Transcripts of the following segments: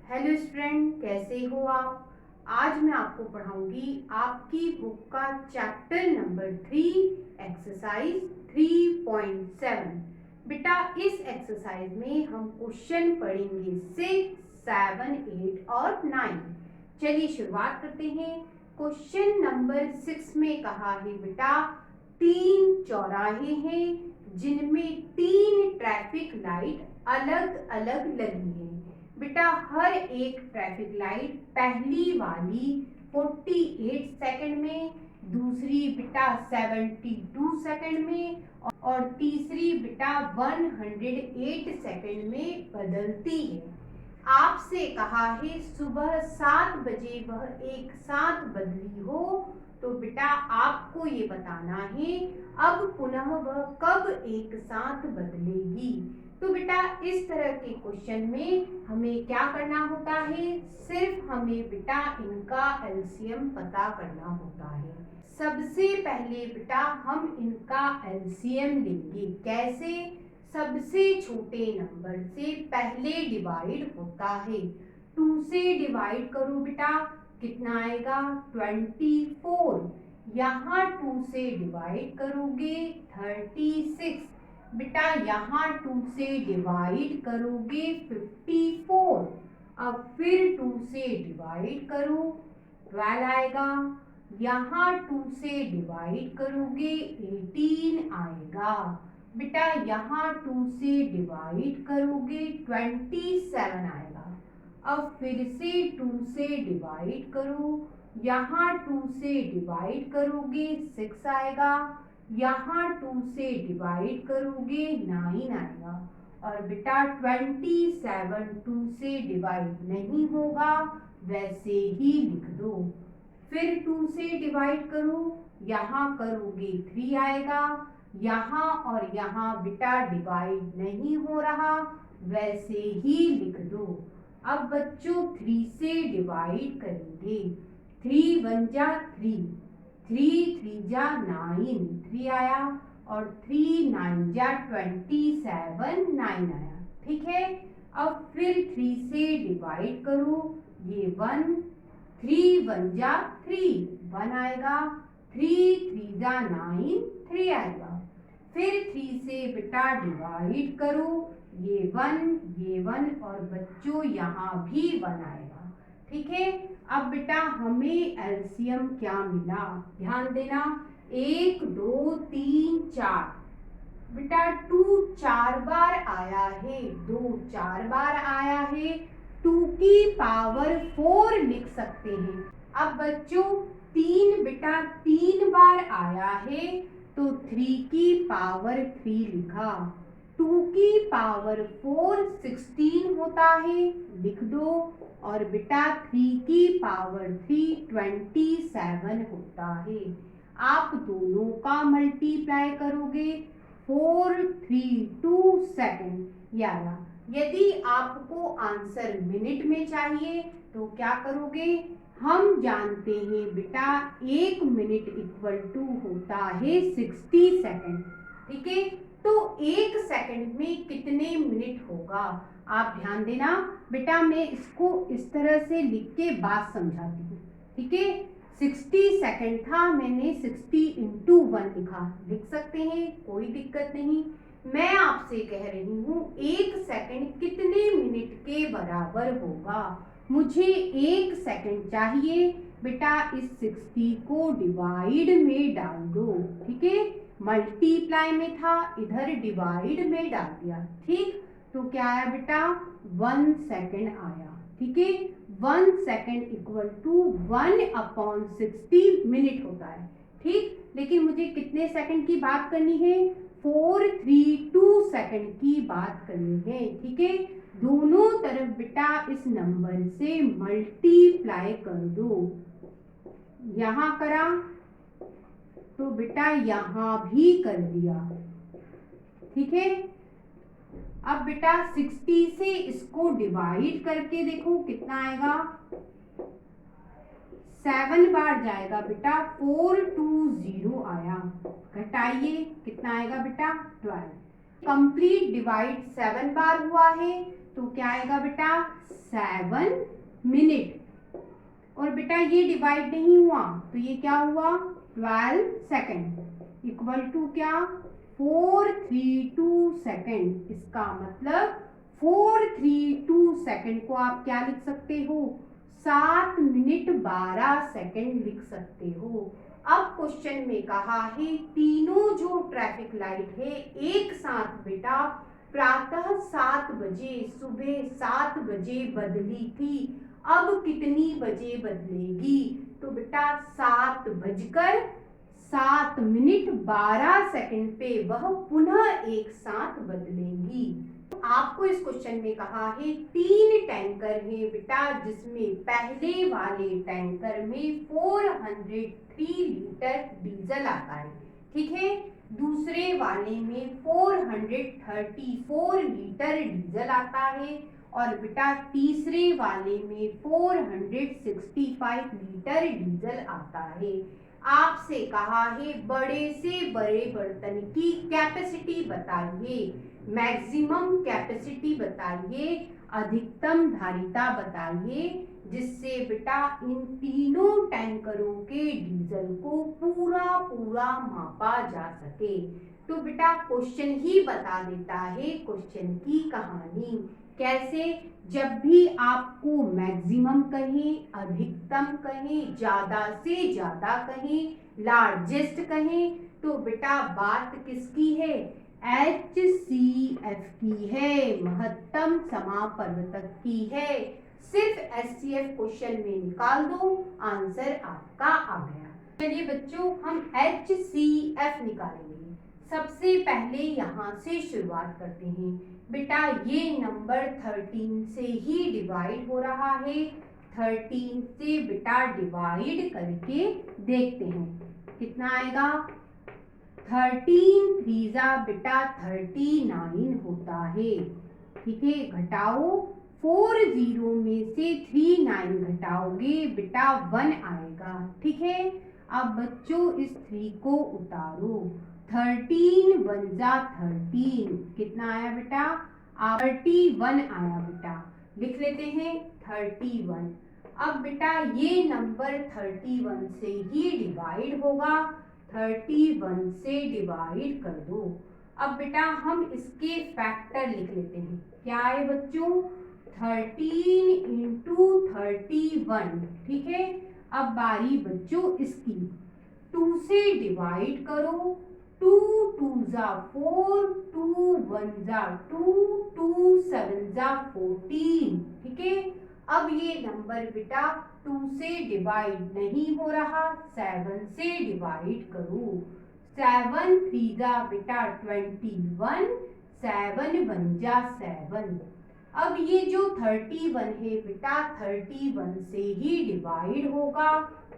Hello student, कैसे हो आप। आज मैं आपको पढ़ाऊंगी आपकी बुक का चैप्टर नंबर 3 एक्सरसाइज 3.7। बेटा इस एक्सरसाइज में हम क्वेश्चन पढ़ेंगे 6, 7, 8 और 9। चलिए शुरुआत करते हैं। क्वेश्चन नंबर 6 में कहा है बेटा 3 चौराहे हैं जिनमें 3 ट्रैफिक लाइट अलग अलग लगी है। बेटा हर एक ट्रैफिक लाइट पहली वाली 48 सेकंड में, दूसरी बेटा 72 सेकंड में और तीसरी बेटा 108 सेकंड में बदलती है। आपसे कहा है सुबह 7 बजे वह एक साथ बदली हो, तो बेटा आपको ये बताना है अब पुनः वह कब एक साथ बदलेगी। तो बेटा इस तरह के क्वेश्चन में हमें क्या करना होता है, सिर्फ हमें बेटा इनका एलसीएम पता करना होता है। सबसे पहले बेटा हम इनका एलसीएम लेंगे। कैसे? सबसे छोटे नंबर से पहले डिवाइड होता है। 2 से डिवाइड करो बेटा, कितना आएगा 24। यहाँ 2 से डिवाइड करोगे 36। बेटा यहाँ 2 से डिवाइड करोगे 54। अब फिर 2 से डिवाइड करो 12 आएगा। यहाँ 2 से डिवाइड करोगे 18 आएगा। बेटा यहाँ 2 से डिवाइड करोगे 27 आएगा। अब फिर से 2 से डिवाइड करो, यहाँ 2 से डिवाइड करोगे 6 आएगा। यहाँ 2 से डिवाइड करोगे 9 आएगा। और बेटा 27 2 से डिवाइड नहीं होगा, वैसे ही लिख दो। फिर 2 से डिवाइड करो, यहाँ करोगे 3 आएगा। यहाँ और यहाँ बेटा डिवाइड नहीं हो रहा, वैसे ही लिख दो। अब बच्चों 3 से डिवाइड करेंगे। 3 1 जा 3, 3 3 जा 9, 3 आया। और 3 9 जा 27, 9 आया। ठीक है। अब फिर 3 से डिवाइड करो, ये 1, 3 1 जा 3, 1 आएगा। 3 3 जा 9, 3 आएगा। फिर 3 से बेटा डिवाइड करो, ये 1 और बच्चों यहाँ भी 1 आएगा। ठीक है। अब बेटा हमें एलसीएम क्या मिला, ध्यान देना। 1 2 3 4। बेटा 2 4 बार आया है, 2 4 बार आया है। 2 की पावर 4 लिख सकते हैं। अब बच्चों 3 बेटा 3 बार आया है, तो 3 की पावर 3 लिखा। 2 की पावर 4 16 होता है, लिख दो। और बेटा 3 की पावर 3 27 होता है। आप दोनों का मल्टीप्लाई करोगे 4 3 2 सेकंड यारा। यदि आपको आंसर मिनट में चाहिए तो क्या करोगे, हम जानते हैं बेटा 1 मिनट इक्वल टू होता है 60 सेकंड। ठीक है। तो 1 सेकंड में कितने मिनट होगा, आप ध्यान देना। बेटा मैं इसको इस तरह से लिख के बात समझाती हूँ। ठीक है। 60 सेकंड था, मैंने 60 इंटू 1 लिखा, लिख सकते हैं, कोई दिक्कत नहीं। मैं आपसे कह रही हूँ 1 सेकंड कितने मिनट के बराबर होगा। मुझे 1 सेकंड चाहिए। बेटा इस 60 को डिवाइड में डाल दो। ठीक है। मल्टीप्लाई में था, इधर डिवाइड में डाल दिया। ठीक। तो क्या आया बेटा 1 सेकंड आया। ठीक है। 1 सेकंड इक्वल टू 1/60 मिनट होता है। ठीक। लेकिन मुझे कितने सेकंड की बात करनी है, 432 सेकंड की बात करनी है। ठीक है। दोनों तरफ बेटा इस नंबर से मल्टीप्लाई कर दो। यहां करा तो बेटा यहां भी कर दिया। ठीक है। अब बेटा 60 से इसको डिवाइड करके देखो कितना आएगा, 7 बार जाएगा बेटा, 420 आया। घटाइए कितना आएगा बेटा 12। कंप्लीट डिवाइड 7 बार हुआ है, तो क्या आएगा बेटा 7 मिनट। और बेटा ये डिवाइड नहीं हुआ तो ये क्या हुआ 12 सेकेंड इक्वल टू क्या 432 सेकेंड। इसका मतलब 432 सेकेंड को आप क्या लिख सकते हो 7 मिनट 12 सेकेंड लिख सकते हो। अब क्वेश्चन में कहा है तीनों जो ट्रैफिक लाइट है एक साथ बेटा प्रातः 7 बजे सुबह 7 बजे बदली थी, अब कितनी बजे बदलेगी। तो बेटा 7:07 पे वह पुनः एक साथ बदलेंगी। आपको इस क्वेश्चन में कहा है 3 टैंकर है बेटा, जिसमें पहले वाले टैंकर में 403 लीटर डीजल आता है, ठीक है। दूसरे वाले में 434 लीटर डीजल आता है और बेटा तीसरे वाले में 465 लीटर डीजल आता है। आपसे कहा है बड़े से बड़े बर्तन की कैपेसिटी बताइए, मैक्सिमम कैपेसिटी बताइए, अधिकतम धारिता बताइए, जिससे बेटा इन तीनों टैंकरों के डीजल को पूरा मापा जा सके। तो बेटा क्वेश्चन ही बता देता है क्वेश्चन की कहानी। कैसे, जब भी आपको मैक्सिमम कहें, अधिकतम कहें, ज्यादा से ज्यादा कहें, लार्जेस्ट कहें, तो बेटा बात किसकी है HCF की है, महत्तम समापवर्तक की है। सिर्फ HCF क्वेश्चन में निकाल दो, आंसर आपका आ गया। चलिए बच्चों हम HCF निकालेंगे। सबसे पहले यहाँ से शुरुआत करते हैं। बेटा ये नंबर 13 से ही डिवाइड हो रहा है, 13 से बेटा डिवाइड करके देखते हैं कितना आएगा। 13 3 बेटा 39 होता है, ठीक है। घटाओ 4 0 में से 3 9 घटाओगे बेटा 1 आएगा, ठीक है। अब बच्चों इस 3 को उतारो, 13 1 13 कितना आया बेटा 31 आया बेटा, लिख लेते हैं 31। अब बेटा ये नंबर 31 से ही डिवाइड होगा, 31 से डिवाइड कर दो। अब बेटा हम इसके फैक्टर लिख लेते हैं, क्या है बच्चों 13 इंटू 31, ठीक है। अब बारी बच्चों इसकी 2 से डिवाइड करो, 2 2 4, 2 1 2, 2 7 14, ठीक है। अब ये नंबर बेटा 2 से डिवाइड नहीं हो रहा, 7 से डिवाइड करो, 7 3 बेटा 21, 7 1 7। अब ये जो 31 है बेटा 31 से ही डिवाइड होगा,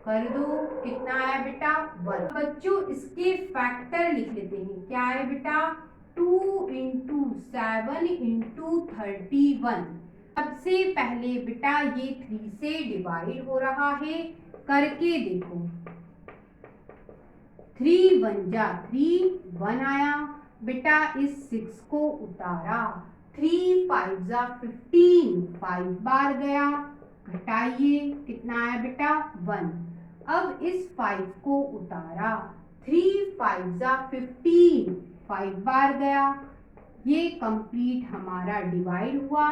कर दो कितना आया बेटा 1। बच्चों इसके फैक्टर लिख लेते हैं, क्या है बेटा 2 इंटू 7 इंटू 31। सबसे पहले बेटा ये 3 से डिवाइड हो रहा है, करके देखो 3 1 3 1 आया बेटा, इस 6 को उतारा, 3 5 15 5 बार गया, घटाइए कितना आया बेटा 1। अब इस 5 को उतारा, 3 5 15 5 बार गया, ये कंप्लीट हमारा डिवाइड हुआ,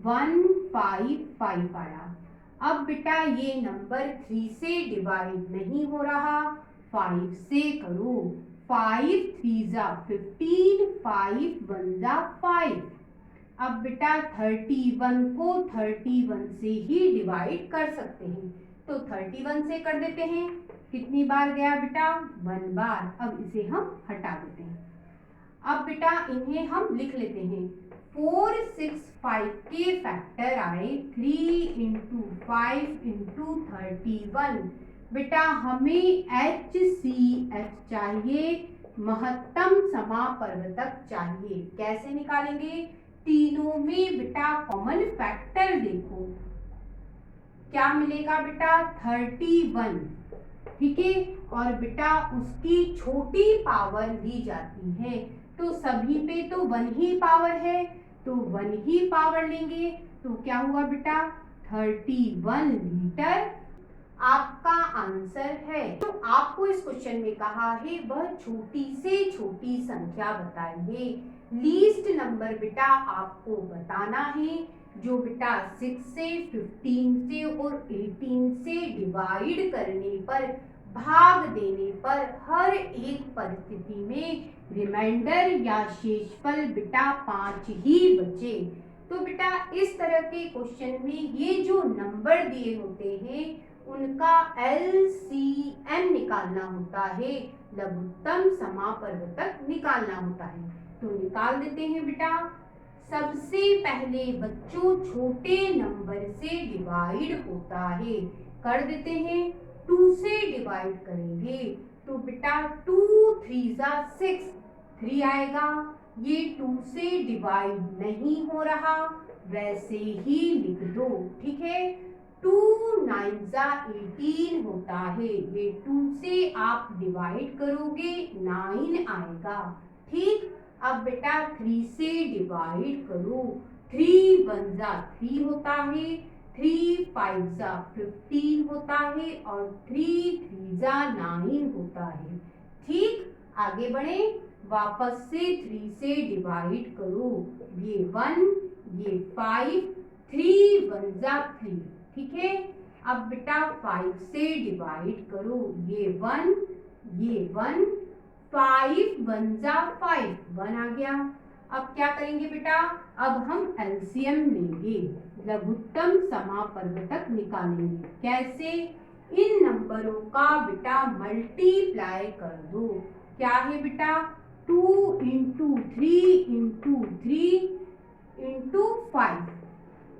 1 5 5 आया। अब बेटा ये नंबर 3 से डिवाइड नहीं हो रहा, 5 से करो, 5 3 15, 5 1 5। अब बेटा 31 को 31 से ही डिवाइड कर सकते हैं, तो 31 से कर देते हैं, कितनी बार गया बेटा 1 बार। अब इसे हम हटा देते हैं। अब बेटा इन्हें हम लिख लेते हैं, 4 6 5 के फैक्टर आए 3 इंटू 5 इंटू 31। बेटा हमें HCF चाहिए, महत्तम समापवर्तक चाहिए। कैसे निकालेंगे, तीनों में बेटा कॉमन फैक्टर देखो, क्या मिलेगा बेटा 31, ठीक है। और बेटा उसकी छोटी पावर ली जाती है, तो सभी पे तो 1 ही पावर है, तो 1 ही पावर लेंगे, तो क्या हुआ बेटा 31 लीटर आपका आंसर है। तो आपको इस क्वेश्चन में कहा है वह छोटी से छोटी संख्या बताइए। लीस्ट नंबर बेटा आपको बताना है जो बेटा 6 से 15 से और 18 से डिवाइड करने पर, भाग देने पर हर एक परिस्थिति में रिमाइंडर या शेषफल बेटा 5 ही बचे। तो बेटा इस तरह के क्वेश्चन में ये जो नंबर दिए होते हैं उनका LCM निकालना होता है, लघुत्तम समापवर्तक निकालना होता है। तो निकाल देते हैं बेटा। सबसे पहले बच्चों छोटे नंबर से डिवाइड होता है, कर देते हैं 2 से डिवाइड करेंगे तो बेटा 2 3 जा 6, 3 आएगा। ये 2 से डिवाइड नहीं हो रहा, वैसे ही लिख दो, ठीक है। 2 9 जा 18 होता है, ये 2 से आप डिवाइड करोगे 9 आएगा, ठीक। अब बेटा 3 से डिवाइड करो, 3 1 जा 3 होता है, 3 5 जा 15 होता है और 3 3 जा 9 होता है, ठीक। आगे बढ़े, वापस से 3 से डिवाइड करो, ये 1 ये 5, 3 1 जा 3, ठीक है। अब बेटा 5 से डिवाइड करो, ये 1 ये 1, 5 1 जा 5, 1 आ गया। अब क्या करेंगे बेटा, अब हम एलसीएम लेंगे, लघुत्तम समापवर्तक निकालेंगे। कैसे, इन नंबरों का बेटा मल्टीप्लाई कर दो। क्या है बेटा 2 इंटू 3 इंटू 3 इंटू 5,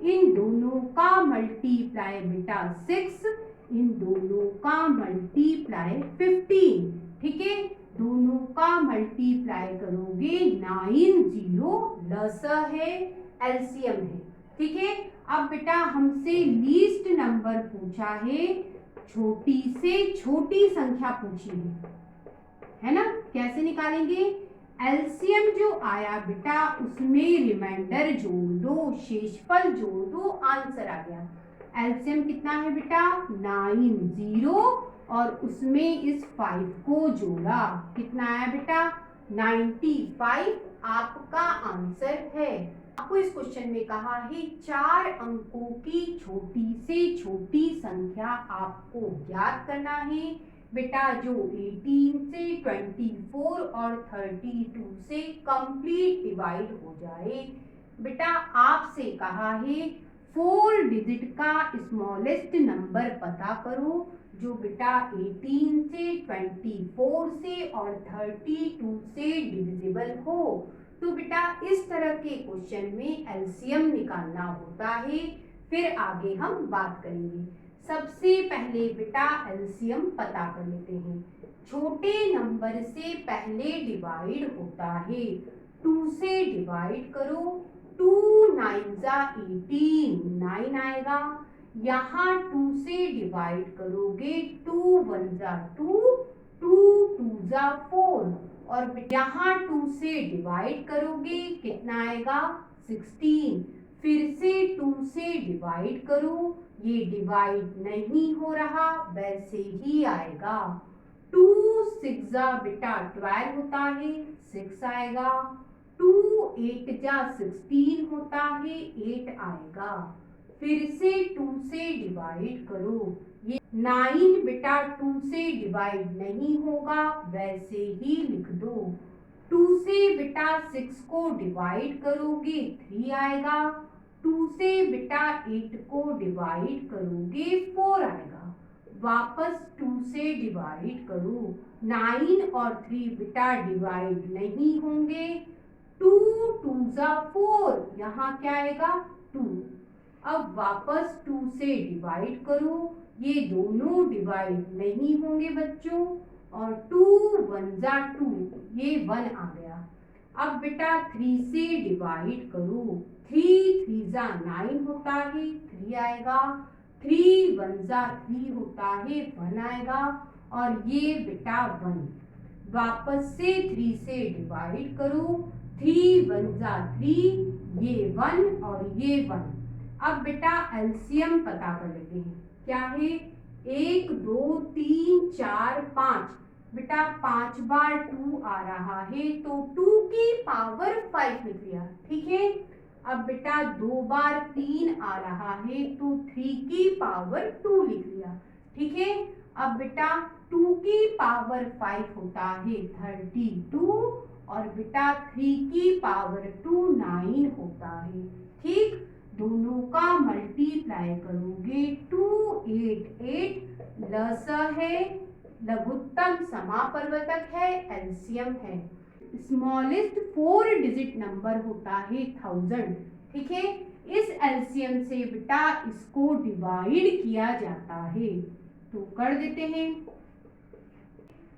इन दोनों का मल्टीप्लाई बेटा 6, इन दोनों का मल्टीप्लाई 15, ठीक है। दोनों का मल्टीप्लाई करोगे 9 0 लस है, एलसीएम है, ठीक है। अब बेटा हमसे लीस्ट नंबर पूछा है, छोटी से छोटी संख्या पूछी है ना। कैसे निकालेंगे, एलसीएम जो आया बेटा उसमें रिमाइंडर जोड़ दो, शेषफल जोड़ दो, आंसर आ गया। एलसीएम कितना है बेटा 9 0 और उसमें इस 5 को जोड़ा, कितना आया बेटा 95, आपका आंसर है। आपको इस क्वेश्चन में कहा है 4 अंकों की छोटी से छोटी संख्या आपको ज्ञात करना है बेटा, जो 18 से 24 और 32 से कंप्लीट डिवाइड हो जाए। बेटा आपसे कहा है 4 डिजिट का स्मॉलेस्ट नंबर पता करो जो बेटा 18 से 24 से और 32 से डिविजिबल हो। तो बेटा इस तरह के क्वेश्चन में एलसीएम निकालना होता है, फिर आगे हम बात करेंगे। सबसे पहले बेटा एलसीएम पता कर लेते हैं। छोटे नंबर से पहले डिवाइड होता है, 2 से डिवाइड करो, 2 9 जा 18, 9 आएगा। यहाँ 2 से डिवाइड करोगे, 2 1 जा 2, 2 2 जा 4 और यहाँ 2 से डिवाइड करोगे कितना आएगा 16। फिर से 2 से डिवाइड करो, ये डिवाइड नहीं हो रहा, वैसे ही आएगा। 2 6 जा बेटा 12 होता है, 6 आएगा। 2 8 जा 16 होता है, 8 आएगा। फिर से 2 से डिवाइड करो, ये 9 बेटा 2 से डिवाइड नहीं होगा, वैसे ही लिख दो। 2 से बेटा 6 को डिवाइड करोगे 3 आएगा। 2 से बेटा 8 को डिवाइड करोगे 4 आएगा। वापस 2 से डिवाइड करो, 9 और 3 बेटा डिवाइड नहीं होंगे, 2 2 जा 4, यहाँ क्या आएगा 2। अब वापस 2 से डिवाइड करो, ये दोनों डिवाइड नहीं होंगे बच्चों, और 2 1 जा 2, ये 1 आ गया। अब बेटा 3 से डिवाइड करो, 3 3 जा 9 होता है, 3 आएगा। 3 1 जा 3 होता है, 1 आएगा और ये बेटा 1। वापस से 3 से डिवाइड करो, 3 वन जा 3, ये 1 और ये 1। अब बेटा एलसीएम पता कर लेते हैं। क्या है? 1 2 3 4 5। बेटा 5 बार 2 आ रहा है तो 2 की पावर 5 लिख लिया। ठीक है। अब बेटा 2 बार 3 आ रहा है तो 3 की पावर 2 लिख लिया। ठीक है। अब बेटा 2 की पावर 5 होता है 32 और बेटा 3 की पावर 2 9 होता है। ठीक। दोनों का मल्टीप्लाई करोगे 288 लसा है, लघुत्तम समापवर्तक है, एलसीएम है। स्मॉलेस्ट 4 डिजिट नंबर होता है 1000। ठीक है। इस एलसीएम से बेटा इसको डिवाइड किया जाता है तो कर देते हैं।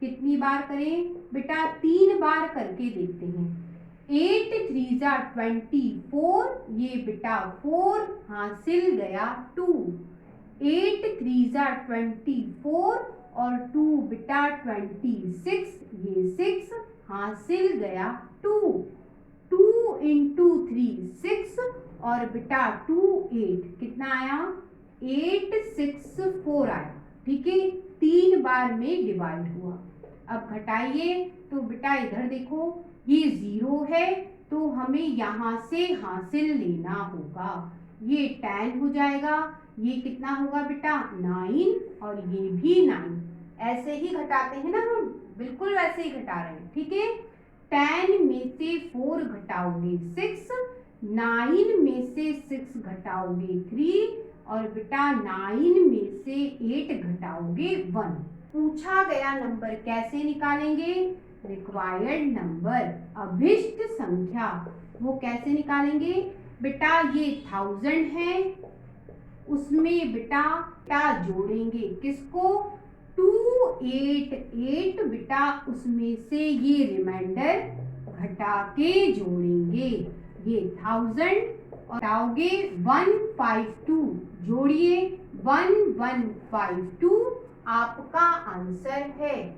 कितनी बार करें बेटा? 3 बार करके देखते हैं। 8 3 जा 24, ये बेटा 4 हासिल गया 2। 8 3 जा 24 और 2 बेटा 26, ये 6 हासिल गया 2। 2 इंटू 3 6 और बेटा 2 8, कितना आया? 864 आया। ठीक है। 3 बार में डिवाइड हुआ। अब घटाइए तो बेटा इधर देखो, ये 0 है तो हमें यहाँ से हासिल लेना होगा। ये 10 हो जाएगा। ये कितना होगा बेटा? 9 और ये भी 9। ऐसे ही घटाते हैं ना हम, बिल्कुल वैसे ही घटा रहे हैं। ठीक है। 10 में से 4 घटाओगे 6, 9 में से 6 घटाओगे 3 और बेटा 9 में से 8 घटाओगे 1। पूछा गया नंबर कैसे निकालेंगे? रिक्वायर्ड नंबर, अभिष्ट संख्या, वो कैसे निकालेंगे? बेटा ये 1000 है, उसमें बेटा क्या जोड़ेंगे? किसको? 288 बेटा उसमें से ये रिमाइंडर घटा के जोड़ेंगे। ये 1000 और घटाओगे 152, जोड़िए 1152, आपका आंसर है।